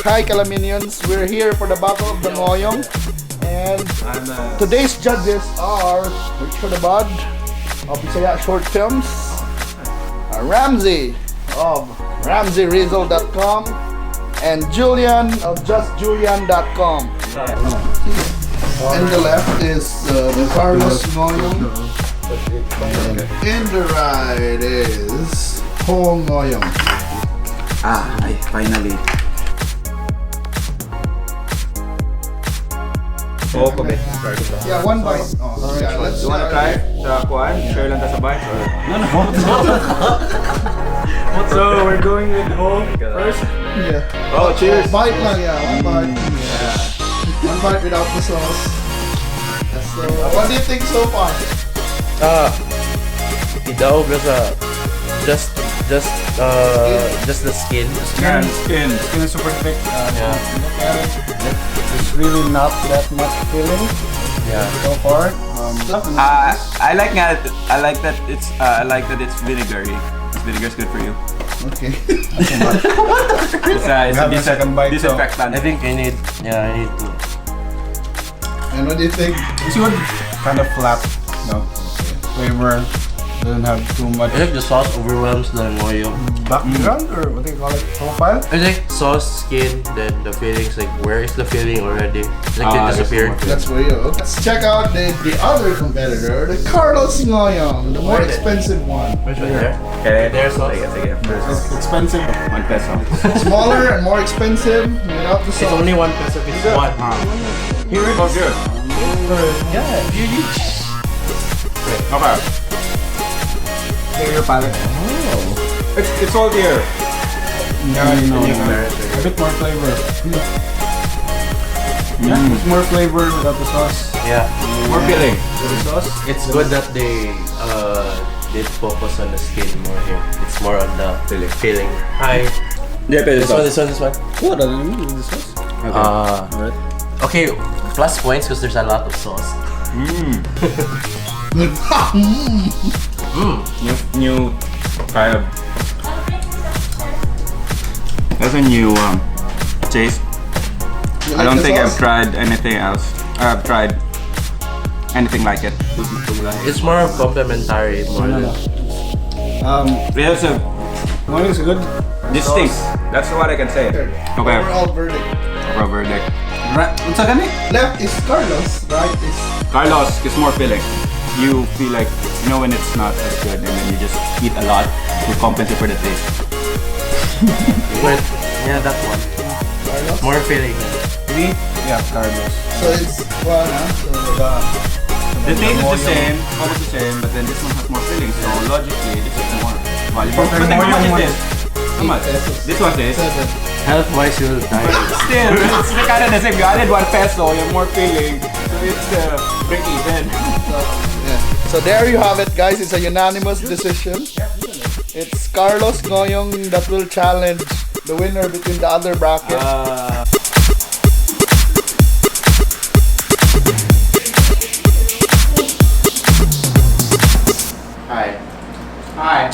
Hi Kalaminians, we're here for the Battle of the Ngohiong. And today's judges are Richard Abad of Bisaya Short Films, Ramsey of RamseyRizzle.com, and Julian of JustJulian.com. In the left is Carlos Ngohiong, and in the right is Ngohiong. Finally. Oo, kami. Yeah, one bite. Yeah, let's You wanna try? Sa kuan? Share lang ta sa bite? Or... So, we're going with home first? Yeah. Oh, cheers! Bite lang, yeah. One bite. Yeah. One bite without the sauce. So, what do you think so far? Idaog na sa just the skin. Skin is super thick. Yeah. Look at it. There's really not that much filling. Yeah. So far. I like that it's vinegary. Vinegar is good for you. Okay. It's a second bite, so disinfectant. I think I need to. And what do you think? this one kind of flat. No flavor. Doesn't have too much I think the sauce overwhelms the Ngohiong. background or what do you call it? Profile. I think sauce, skin, then the fillings. Like, where is the filling already? Like, they disappeared. That's where you. Let's check out the other competitor, the Carlos Ngohiong, the more expensive one. Which one there? Okay, There's sauce. It's expensive. 1 peso. Smaller and more expensive without the It's sauce. only 1 peso. It's one. Here it is. Good. Yeah, you each. Okay. Clear your palate. It's saltier. Yeah, you know. A bit more flavor. Yeah, there's more flavor without the sauce. Yeah. More filling. With the sauce. It's good that they did focus on the skin more here. It's more on the filling. Hi. Yeah, This one. What are you with the sauce? Alright. Okay, plus points because there's a lot of sauce. New kind of. That's a new taste. You I like don't the think I've sauce? tried anything else. I've tried anything like it. It's more complementary more than There's a One is good. distinct. That's what I can say. Okay. Overall verdict. Overall verdict. Right. What's that? Left is Carlos, right is Carlos is more filling. You feel like, you know, when it's not as good and then you just eat a lot to compensate for the taste. But yeah, that one. Carlos. More filling. Me? Yeah, Carlos. So it's one, So The taste is the same, almost the same, but then this one has more filling, so logically this is more valuable. But then how much is this? How much? pesos. This one is. 7. Health wise, you'll die. Still, it's kind of the same. You added 1 peso, you have more filling, so it's break even. So there you have it, guys. It's a unanimous decision. It's Carlos Ngohiong that will challenge the winner between the other bracket. Hi. Hi.